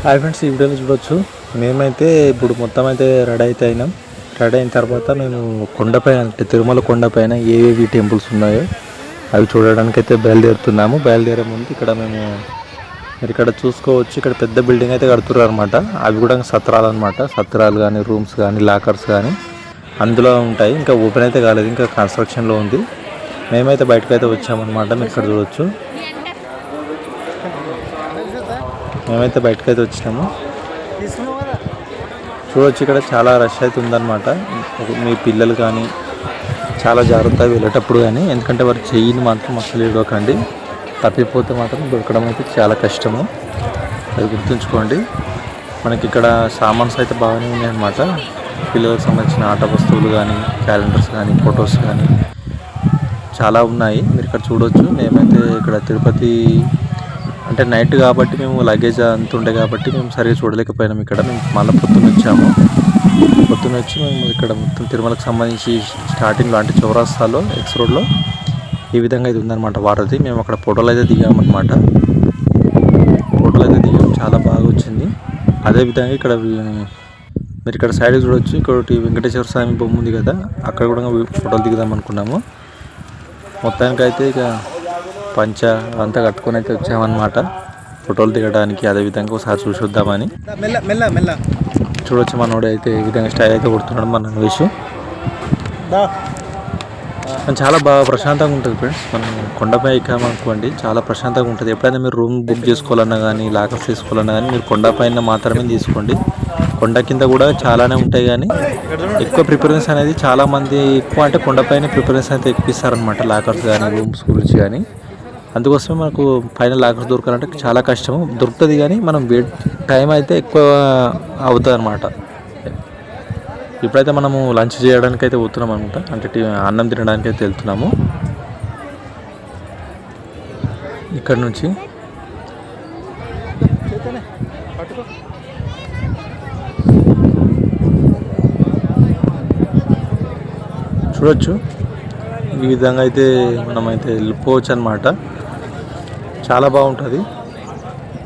Hi friends, ఈ వీడియోలో చూడొచ్చు. మేమైతే ఇప్పుడు మొత్తం అయితే రెడీ అయినాం. రెడీ అయిన తర్వాత మేము కొండపైన అంటే తిరుమల కొండపైన ఏవేవి టెంపుల్స్ ఉన్నాయో అవి చూడడానికి అయితే బయలుదేరుతున్నాము. బయలుదేరే ముందు ఇక్కడ మీరు ఇక్కడ చూసుకోవచ్చు, ఇక్కడ పెద్ద బిల్డింగ్ అయితే కడుతున్నారు అనమాట. అవి కూడా సత్రాలు అనమాట. సత్రాలు కానీ, రూమ్స్ కానీ, లాకర్స్ కానీ అందులో ఉంటాయి. ఇంకా ఓపెన్ అయితే కాలేదు, ఇంకా కన్స్ట్రక్షన్లో ఉంది. మేమైతే బయటకు అయితే వచ్చామన్నమాట. మీరు ఇక్కడ చూడొచ్చు, మేమైతే బయటకైతే వచ్చినాము. చూడొచ్చు, ఇక్కడ చాలా రష్ అయితే ఉందన్నమాట. మీ పిల్లలు కానీ చాలా జాగ్రత్తగా వెళ్ళేటప్పుడు కానీ, ఎందుకంటే వారు చెయ్యిని మాత్రం అసలు ఇవ్వకండి. తప్పిపోతే మాత్రం దొరకడం అయితే చాలా కష్టము, అది గుర్తుంచుకోండి. మనకి ఇక్కడ సామాన్స్ అయితే బాగానే ఉన్నాయన్నమాట. పిల్లలకు సంబంధించిన ఆట వస్తువులు కానీ, క్యాలెండర్స్ కానీ, ఫొటోస్ కానీ చాలా ఉన్నాయి. మీరు ఇక్కడ చూడొచ్చు. మేమైతే ఇక్కడ తిరుపతి అంటే నైట్ కాబట్టి మేము లగేజ్ అంత ఉండే కాబట్టి మేము సరిగ్గా చూడలేకపోయినాం. ఇక్కడ మేము మళ్ళీ పొద్దున్న వచ్చాము. పొద్దున్న వచ్చి మేము ఇక్కడ మొత్తం తిరుమలకు సంబంధించి స్టార్టింగ్లో అంటే చౌరాస్తాలో ఎక్స్ రోడ్లో ఈ విధంగా ఇది ఉందన్నమాట వారధి. మేము అక్కడ ఫోటోలు అయితే దిగామన్నమాట. ఫోటోలు అయితే దిగాము, చాలా బాగా వచ్చింది. అదేవిధంగా ఇక్కడ మీరు ఇక్కడ సైడ్ చూడొచ్చు, ఇక్కడ వెంకటేశ్వర స్వామి బొమ్మ ఉంది కదా, అక్కడ కూడా ఫోటోలు దిగుదాం అనుకున్నాము. మొత్తానికైతే ఇక పంచ అంతా కట్టుకొని అయితే వచ్చామన్నమాట ఫోటోలు దిగడానికి. అదేవిధంగా ఒకసారి చూసి వద్దామని చూడొచ్చు. మనోడు అయితే ఈ విధంగా స్టైల్ అయితే కొడుతున్నాడు మన వేషు. చాలా బాగా ప్రశాంతంగా ఉంటుంది ఫ్రెండ్స్. మనం కొండపై ఎక్కామనుకోండి, చాలా ప్రశాంతంగా ఉంటుంది. ఎప్పుడైనా మీరు రూమ్ బుక్ చేసుకోవాలన్నా కానీ, లాకర్స్ తీసుకోవాలన్నా కానీ మీరు కొండపైన మాత్రమే తీసుకోండి. కొండ కింద కూడా చాలానే ఉంటాయి, కానీ ఎక్కువ ప్రిఫరెన్స్ అనేది చాలామంది ఎక్కువ అంటే కొండపైన ప్రిఫరెన్స్ అయితే ఎక్కువ ఇస్తారనమాట, లాకర్స్ కానీ, రూమ్స్ గురించి కానీ. అందుకోసమే మనకు పైన లాకర్స్ దొరకాలంటే చాలా కష్టము. దొరుకుతుంది కానీ మనం వెయిట్ టైం అయితే ఎక్కువ అవుతుంది అనమాట. ఇప్పుడైతే మనము లంచ్ చేయడానికి అయితే పోతున్నాం అనమాట, అంటే అన్నం తినడానికి అయితే వెళ్తున్నాము. ఇక్కడ నుంచి చూడొచ్చు, ఈ విధంగా అయితే మనమైతే వెళ్ళిపోవచ్చు అనమాట. చాలా బాగుంటుంది.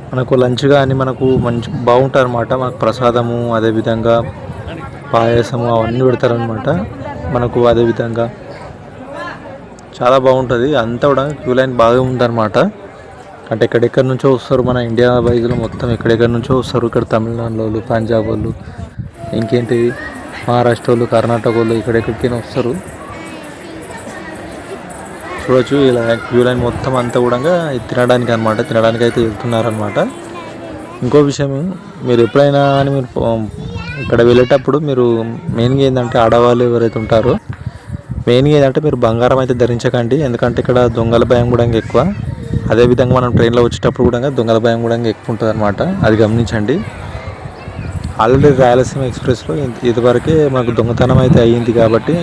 మనకు లంచ్ కానీ మనకు మంచి బాగుంటుంది అనమాట. మనకు ప్రసాదము, అదేవిధంగా పాయసము అవన్నీ పెడతారనమాట మనకు. అదేవిధంగా చాలా బాగుంటుంది. అంతా కూడా క్యూ లైన్ బాగా ఉందన్నమాట. అంటే ఎక్కడెక్కడి నుంచో వస్తారు, మన ఇండియా వైజ్లో మొత్తం ఎక్కడెక్కడి నుంచో వస్తారు. ఇక్కడ తమిళనాడు వాళ్ళు, పంజాబ్ వాళ్ళు, ఇంకేంటి మహారాష్ట్ర వాళ్ళు, కర్ణాటక వాళ్ళు ఇక్కడెక్కడికైనా వస్తారు. చూడవచ్చు, ఇలా క్యూ లైన్ మొత్తం అంతా కూడా తినడానికి అనమాట. తినడానికి అయితే వెళ్తున్నారనమాట. ఇంకో విషయం, మీరు ఎప్పుడైనా కానీ మీరు ఇక్కడ వెళ్ళేటప్పుడు మీరు మెయిన్గా ఏంటంటే ఆడవాళ్ళు ఎవరైతే ఉంటారో మెయిన్గా ఏంటంటే మీరు బంగారం అయితే ధరించకండి. ఎందుకంటే ఇక్కడ దొంగల భయం కూడా ఎక్కువ. అదేవిధంగా మనం ట్రైన్లో వచ్చేటప్పుడు కూడా దొంగల భయం కూడా ఎక్కువ ఉంటుంది అనమాట, అది గమనించండి. ఆల్రెడీ రాయలసీమ ఎక్స్ప్రెస్లో ఇదివరకే మనకు దొంగతనం అయితే అయ్యింది కాబట్టి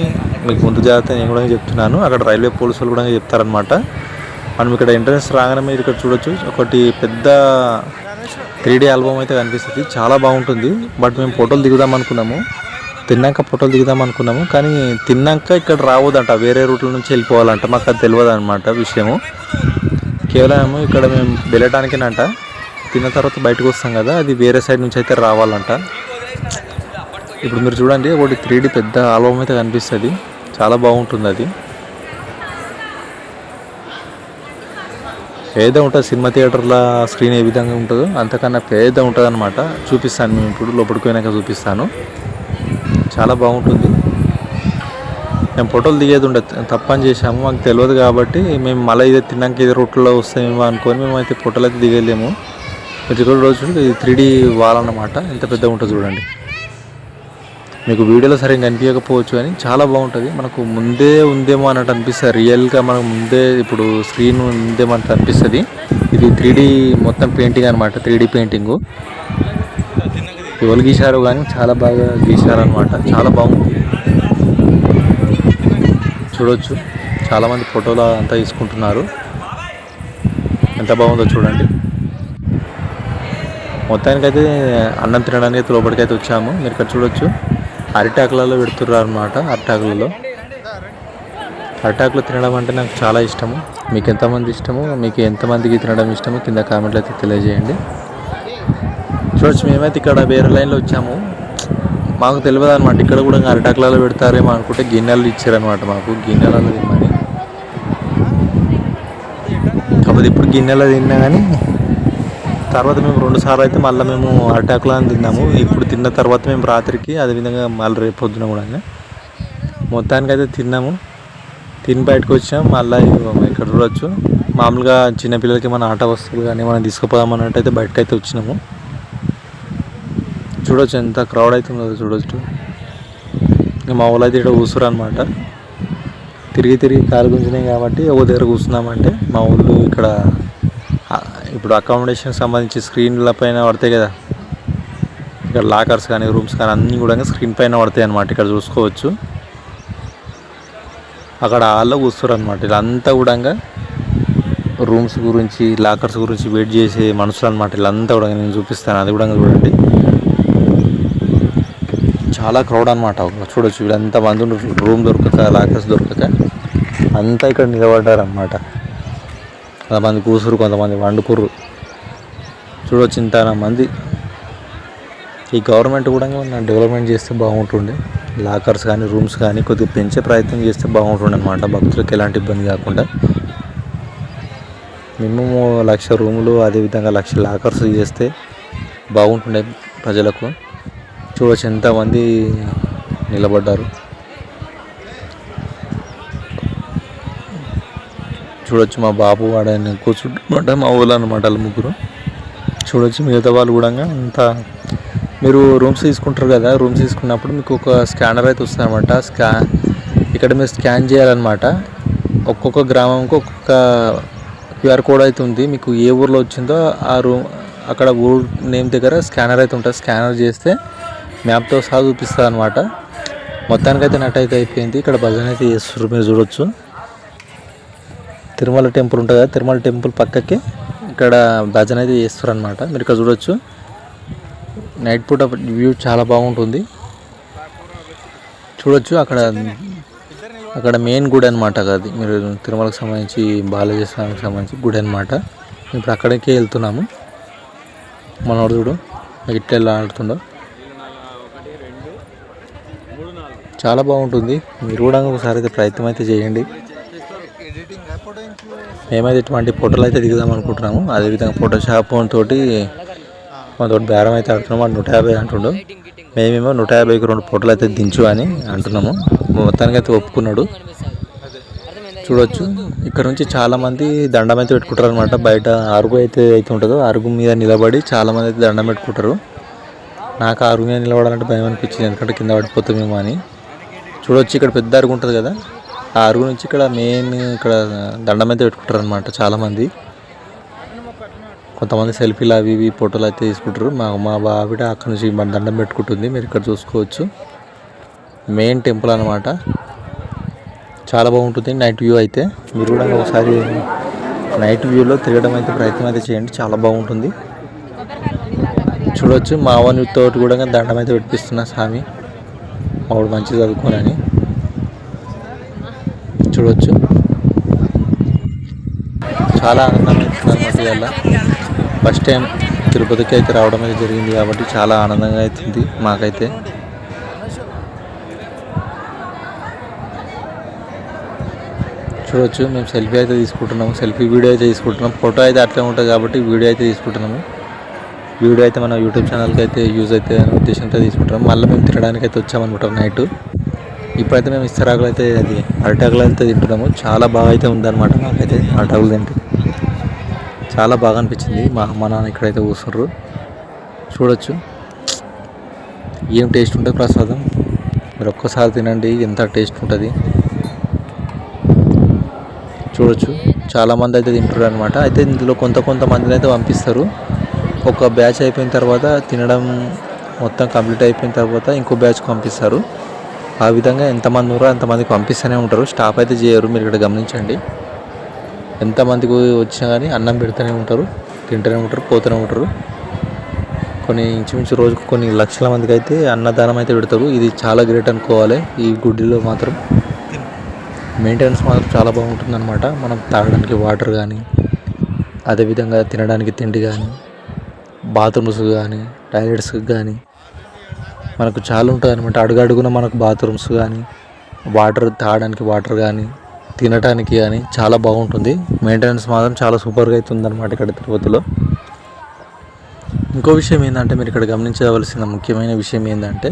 మీకు ముందు జాగ్రత్త నేను కూడా చెప్తున్నాను. అక్కడ రైల్వే పోలీసులు కూడా చెప్తారనమాట. మనం ఇక్కడ ఎంట్రన్స్ రాగానే మీరు ఇక్కడ చూడొచ్చు, ఒకటి పెద్ద 3D ఆల్బమ్ అయితే కనిపిస్తుంది. చాలా బాగుంటుంది. బట్ మేము ఫోటోలు దిగుదాం అనుకున్నాము, తిన్నాక ఫోటోలు దిగుదాం అనుకున్నాము. కానీ తిన్నాక ఇక్కడ రావద్దంట, వేరే రూట్ల నుంచి వెళ్ళిపోవాలంట. మాకు అది తెలియదు అనమాట విషయము. కేవలం ఇక్కడ మేము వెళ్ళటానికేనంట. తిన్న తర్వాత బయటకు వస్తాం కదా, అది వేరే సైడ్ నుంచి అయితే రావాలంట. ఇప్పుడు మీరు చూడండి, ఒకటి 3D పెద్ద ఆల్బమ్ అయితే కనిపిస్తుంది. చాలా బాగుంటుంది. అది పేద ఉంటుంది, సినిమా థియేటర్ల స్క్రీన్ ఏ విధంగా ఉంటుందో అంతకన్నా పేద ఉంటుంది అనమాట. చూపిస్తాను మేము ఇప్పుడు లోపలికి పోయినాక చూపిస్తాను. చాలా బాగుంటుంది. మేము ఫోటోలు దిగేది ఉండే తప్పని చేసాము, మాకు తెలియదు కాబట్టి మేము మళ్ళీ ఇదే తిన్నాక ఇదే రూట్లో వస్తామేమో అనుకొని మేమైతే ఫోటోలు అయితే దిగలేము. మీరు రోజు ఇది 3D వాల్ అన్నమాట. ఎంత పెద్దగా ఉంటుంది చూడండి. మీకు వీడియోలో సరిగ్గా కనిపించకపోవచ్చు కానీ చాలా బాగుంటుంది. మనకు ముందే ఉందేమో అన్నట్టు అనిపిస్తుంది. రియల్గా మనకు ముందే ఇప్పుడు స్క్రీన్ ఉందేమో అన్నట్టు అనిపిస్తుంది. ఇది 3D మొత్తం పెయింటింగ్ అనమాట, 3D పెయింటింగు. ఎవరు గీశారు కానీ చాలా బాగా గీశారనమాట. చాలా బాగుంది. చూడవచ్చు, చాలామంది ఫోటోలు అంతా తీసుకుంటున్నారు. ఎంత బాగుందో చూడండి. మొత్తానికైతే అన్నం తినడానికి లోపలికైతే వచ్చాము. మీరు ఇక్కడ చూడొచ్చు, అరిటాకులలో పెడుతున్నారు అనమాట. అరిటాకులు తినడం అంటే నాకు చాలా ఇష్టము. మీకు ఎంతమంది ఇష్టమో, మీకు ఎంతమందికి తినడం ఇష్టమో కింద కామెంట్లు అయితే తెలియజేయండి. చూడొచ్చు మేమైతే ఇక్కడ వేరే లైన్లో వచ్చాము. మాకు తెలియదు అనమాట ఇక్కడ కూడా అరిటాకులలో పెడతారేమో అనుకుంటే గిన్నెలు ఇచ్చారనమాట మాకు, గిన్నెలలో తిమ్మని. కాకపోతే ఇప్పుడు గిన్నెలో తిన్నా కానీ తర్వాత మేము 2 సార్లు అయితే మళ్ళీ మేము అరిటాకులను తిన్నాము. ఇప్పుడు తిన్న తర్వాత మేము రాత్రికి అదేవిధంగా మళ్ళీ రేపు పొద్దున కూడా మొత్తానికి అయితే తిన్నాము. తిని బయటకు వచ్చాము. మళ్ళీ ఇక్కడ చూడవచ్చు మామూలుగా చిన్నపిల్లలకి మన ఆట వస్తువులు కానీ మనం తీసుకుపోదాం అన్నట్టు అయితే బయటకైతే వచ్చినాము. చూడవచ్చు ఎంత క్రౌడ్ అవుతుందో చూడవచ్చు. మా ఊళ్ళో అయితే ఇక్కడ కూర్చురు అనమాట. తిరిగి కాలు గుంజినాయి కాబట్టి ఒక దగ్గర కూర్చున్నామంటే మా ఊళ్ళు ఇక్కడ ఇప్పుడు అకామిడేషన్ సంబంధించి స్క్రీన్ల పైన పడతాయి కదా, ఇక్కడ లాకర్స్ కానీ రూమ్స్ కానీ అన్నీ కూడా స్క్రీన్ పైన పడతాయి అన్నమాట. ఇక్కడ చూసుకోవచ్చు అక్కడ హాల్లో కూర్చురు అనమాట. వీళ్ళంతా కూడా రూమ్స్ గురించి లాకర్స్ గురించి వెయిట్ చేసే మనుషులు అనమాట. వీళ్ళంతా కూడా నేను చూపిస్తాను, అది కూడా చూడండి. చాలా క్రౌడ్ అనమాట. చూడొచ్చు వీళ్ళంతా మంది రూమ్ దొరకక లాకర్స్ దొరకక అంతా ఇక్కడ నిలబడ్డారు అనమాట. కొంతమంది కూసురు, కొంతమంది వండుకుర్రు. చూడవచ్చు ఇంత మంది. ఈ గవర్నమెంట్ కూడా డెవలప్మెంట్ చేస్తే బాగుంటుండే. లాకర్స్ కానీ రూమ్స్ కానీ కొద్దిగా పెంచే ప్రయత్నం చేస్తే బాగుంటుండే అనమాట, భక్తులకు ఎలాంటి ఇబ్బంది కాకుండా. మినిమం 1,00,000 రూములు అదేవిధంగా 1,00,000 లాకర్స్ చేస్తే బాగుంటుండే ప్రజలకు. చూడవచ్చు ఎంతమంది నిలబడ్డారు. చూడొచ్చు మా బాబు వాడని కూర్చుంటే మా ఊళ్ళో అనమాట వాళ్ళు ముగ్గురు. చూడొచ్చు మిగతా వాళ్ళు కూడా అంతా. మీరు రూమ్స్ తీసుకుంటారు కదా, రూమ్స్ తీసుకున్నప్పుడు మీకు ఒక స్కానర్ అయితే వస్తుంది అనమాట. ఇక్కడ మీరు స్కాన్ చేయాలన్నమాట. ఒక్కొక్క గ్రామంకి ఒక్కొక్క QR కోడ్ అయితే ఉంది. మీకు ఏ ఊర్లో వచ్చిందో ఆ రూమ్ అక్కడ ఊరు నేమ్ దగ్గర స్కానర్ అయితే ఉంటుంది. స్కానర్ చేస్తే మ్యాప్తో సహా చూపిస్తుంది అనమాట. మొత్తానికైతే నెట్ అయితే అయిపోయింది. ఇక్కడ భజన అయితే చేస్తారు, మీరు చూడొచ్చు. తిరుమల టెంపుల్ ఉంటుంది కదా, తిరుమల టెంపుల్ పక్కకి ఇక్కడ భజన అయితే చేస్తారు అనమాట. మీరు ఇక్కడ చూడొచ్చు నైట్ పూట వ్యూ చాలా బాగుంటుంది. చూడొచ్చు అక్కడ మెయిన్ గుడి అనమాట. అది మీరు తిరుమలకు సంబంధించి బాలాజీ స్వామికి సంబంధించి గుడి అనమాట. ఇప్పుడు అక్కడికే వెళ్తున్నాము. మనోడు చూడు ఇట్లా ఆడుతుండో, చాలా బాగుంటుంది. మీరు కూడా ఒకసారి అయితే ప్రయత్నం అయితే చేయండి. మేమైతే ఇటువంటి ఫోటోలు అయితే దిగుదాం అనుకుంటున్నాము. అదేవిధంగా ఫోటో షాప్ తోటి మనతో బేరం అయితే ఆడుతున్నాము. 150 అంటుండు. మేమేమో 150కి 2 ఫోటోలు అయితే దించు అని అంటున్నాము. మొత్తానికి అయితే ఒప్పుకున్నాడు. చూడొచ్చు ఇక్కడ నుంచి చాలామంది దండం అయితే పెట్టుకుంటారు అనమాట. బయట అరుగు అయితే ఉంటుందో అరుగు మీద నిలబడి చాలామంది అయితే దండం పెట్టుకుంటారు. నాకు అరుగు మీద నిలబడాలంటే భయం అనిపించింది, ఎందుకంటే కింద పడిపోతామేమో అని. చూడొచ్చు ఇక్కడ పెద్ద అరుగు ఉంటుంది కదా, ఆ అరుగు నుంచి ఇక్కడ మెయిన్ ఇక్కడ దండం అయితే పెట్టుకుంటారు అనమాట చాలామంది. కొంతమంది సెల్ఫీలు అవి ఇవి ఫోటోలు అయితే తీసుకుంటారు. మా బావిడ అక్కడ నుంచి దండం పెట్టుకుంటుంది. మీరు ఇక్కడ చూసుకోవచ్చు మెయిన్ టెంపుల్ అనమాట. చాలా బాగుంటుంది నైట్ వ్యూ అయితే. మీరు కూడా ఒకసారి నైట్ వ్యూలో తిరగడం అయితే ప్రయత్నం అయితే చేయండి, చాలా బాగుంటుంది. చూడొచ్చు మా అవనితో కూడా దండం అయితే పెట్టిస్తున్నా స్వామి, మావాడు మంచిగా చదువుకోనని. చూడొచ్చు చాలా ఆనందంగా అవుతుంది అనమాట. ఇవాళ ఫస్ట్ టైం తిరుపతికి అయితే రావడం అయితే జరిగింది కాబట్టి చాలా ఆనందంగా అవుతుంది మాకైతే. చూడొచ్చు మేము సెల్ఫీ అయితే తీసుకుంటున్నాము, సెల్ఫీ వీడియో అయితే తీసుకుంటున్నాం. ఫోటో అయితే అట్లే ఉంటుంది కాబట్టి వీడియో అయితే తీసుకుంటున్నాము. వీడియో అయితే మన యూట్యూబ్ ఛానల్కి అయితే యూజ్ అయితే అనే ఉద్దేశంతో తీసుకుంటున్నాం. మళ్ళీ మేము తినడానికి అయితే వచ్చామనుకుంటాం నైట్. ఇప్పుడైతే మేము ఇస్తరాకులు అయితే అది అరిటాకులు అయితే తింటున్నాము. చాలా బాగా అయితే ఉందన్నమాట. నాకైతే అరిటాకులు తింటే చాలా బాగా అనిపించింది. మా అమ్మ నాన్న ఇక్కడైతే కూర్చున్నారు. చూడొచ్చు ఏం టేస్ట్ ఉంటుంది ప్రసాదం, మీరు ఒక్కసారి తినండి ఎంత టేస్ట్ ఉంటుంది. చూడొచ్చు చాలామంది అయితే తింటారు అనమాట. అయితే ఇందులో కొంతమందిని అయితే పంపిస్తారు. ఒక బ్యాచ్ అయిపోయిన తర్వాత తినడం మొత్తం కంప్లీట్ అయిపోయిన తర్వాత ఇంకో బ్యాచ్కి పంపిస్తారు. ఆ విధంగా ఎంతమంది ఉన్నారో అంతమందికి పంపిస్తూనే ఉంటారు, స్టాప్ అయితే చేయరు. మీరు ఇక్కడ గమనించండి, ఎంతమందికి వచ్చినా కానీ అన్నం పెడుతూనే ఉంటారు, తింటూనే ఉంటారు, పోతూనే ఉంటారు. కొన్ని ఇంచుమించు రోజుకు కొన్ని లక్షల మందికి అయితే అన్నదానం అయితే పెడతారు. ఇది చాలా గ్రేట్ అనుకోవాలి. ఈ గుడిలో మాత్రం మెయింటెనెన్స్ మాత్రం చాలా బాగుంటుంది అనమాట. మనం తాగడానికి వాటర్ కానీ అదేవిధంగా తినడానికి తిండి కానీ బాత్రూమ్స్ కానీ టాయిలెట్స్కి కానీ మనకు చాలా ఉంటుంది అనమాట. అడుగడుగున మనకు బాత్రూమ్స్ కానీ వాటర్ తాగడానికి వాటర్ కానీ తినడానికి కానీ చాలా బాగుంటుంది. మెయింటెనెన్స్ మాత్రం చాలా సూపర్గా అవుతుంది అనమాట ఇక్కడ తిరుపతిలో. ఇంకో విషయం ఏంటంటే మీరు ఇక్కడ గమనించవలసిన ముఖ్యమైన విషయం ఏంటంటే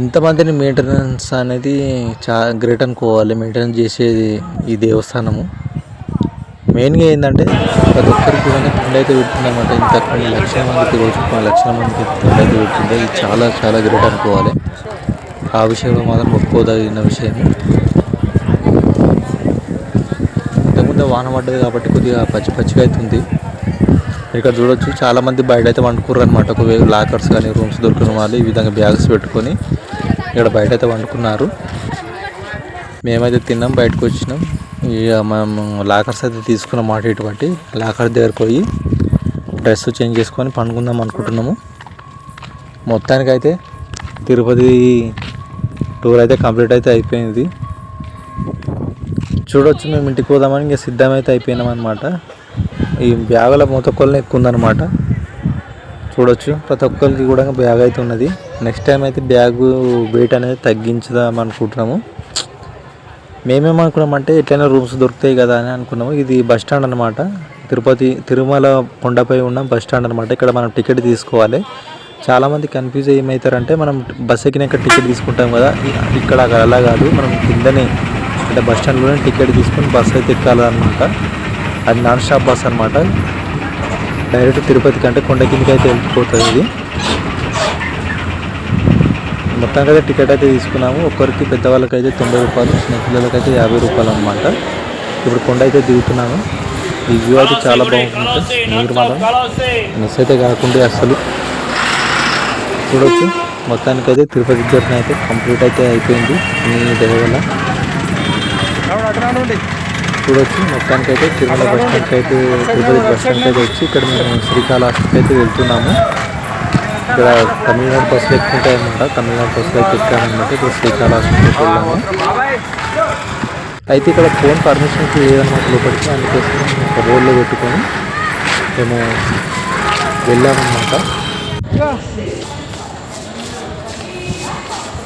ఇంతమందిని మెయింటెనెన్స్ అనేది చాలా గ్రేట్ అనుకోవాలి. మెయింటెనెన్స్ చేసేది ఈ దేవస్థానము మెయిన్గా ఏంటంటే ప్రతి ఒక్కరికి కూడా తిండి అయితే పెడుతుందన్నమాట. ఇంత కొన్ని లక్షల మందికి రోజు కొన్ని లక్షల మందికి తిండి అయితే పెడుతుంది. ఇది చాలా చాలా గ్రేట్ అనుకోవాలి. ఆ విషయంలో మాత్రం ఒప్పుకోదగిన విషయం. ఇంతకుముందే వాన పడ్డది కాబట్టి కొద్దిగా పచ్చి పచ్చిగా అవుతుంది. ఇక్కడ చూడొచ్చు చాలామంది బయట అయితే వండుకుర్రు అనమాట. ఒకవేళ లాకర్స్ కానీ రూమ్స్ దొరికిన వాళ్ళు ఈ విధంగా బ్యాగ్స్ పెట్టుకొని ఇక్కడ బయట అయితే వండుకున్నారు. మేమైతే తిన్నాం, బయటకు వచ్చినాం. ఇక మేము లాకర్స్ అయితే తీసుకున్నాం మాట. ఇటువంటి లాకర్ దగ్గరకు పోయి డ్రెస్ చేంజ్ చేసుకొని పండుకుందాం అనుకుంటున్నాము. మొత్తానికైతే తిరుపతి టూర్ అయితే కంప్లీట్ అయితే అయిపోయింది. చూడొచ్చు మేము ఇంటికి పోదామని ఇంకా సిద్ధమైతే అయిపోయినాం అనమాట. ఈ బ్యాగుల మొత్తం ఎక్కువ ఉందన్నమాట. చూడొచ్చు ప్రతి ఒక్కరికి కూడా బ్యాగ్ అయితే ఉన్నది. నెక్స్ట్ టైం అయితే బ్యాగు వెయిట్ అనేది తగ్గించుదాం అనుకుంటున్నాము. మేమేమనుకున్నామంటే ఎట్లయినా రూమ్స్ దొరుకుతాయి కదా అని అనుకున్నాము. ఇది బస్ స్టాండ్ అనమాట. తిరుమల కొండపై ఉన్న బస్ స్టాండ్ అనమాట. ఇక్కడ మనం టికెట్ తీసుకోవాలి. చాలామంది కన్ఫ్యూజ్ ఏమవుతారంటే మనం బస్ ఎక్కినాక టికెట్ తీసుకుంటాం కదా, ఇక్కడ అలా కాదు. మనం కిందనే అంటే బస్ స్టాండ్లోనే టికెట్ తీసుకొని బస్ అయితే ఎక్కాలన్నమాట. అది నాన్ స్టాప్ బస్ అనమాట. డైరెక్ట్ తిరుపతికి అంటే కొండ కిందకి అయితే వెళ్ళిపోతుంది. ఇది మొత్తానికి అయితే టికెట్ అయితే తీసుకున్నాము. ఒక్కరికి పెద్దవాళ్ళకి అయితే 90 రూపాయలు, చిన్నపిల్లలకి అయితే 50 రూపాయలు అనమాట. ఇప్పుడు కొండ అయితే దిగుతున్నాము. ఈ వ్యూ అయితే చాలా బాగుంటుంది. మీరు మాత్రం మిస్ అయితే కాకుండా అసలు చూడొచ్చు. మొత్తానికైతే తిరుపతి జర్నీ అయితే కంప్లీట్ అయితే అయిపోయింది మీ దయ వల్ల. చూడొచ్చు మొత్తానికైతే తిరుమల బస్ స్టాండ్కి అయితే తిరుపతి బస్ స్టాండ్కి అయితే వచ్చి ఇక్కడ మేము శ్రీకాళహస్తికి అయితే వెళ్తున్నాము. ఇక్కడ తమిళనాడు బస్సులు ఎక్కుంటాయన్నమాట. తమిళనాడు బస్సులు అయితే ఎక్కామన్నమాట. ఇప్పుడు శ్రీకాళహస్తికి వెళ్ళాము. అయితే ఇక్కడ ఫోన్ పర్మిషన్కి లేదన్నమాట లోపలికి. అందుకోసం ఒక రోడ్లో పెట్టుకొని మేము వెళ్ళామన్నమాట.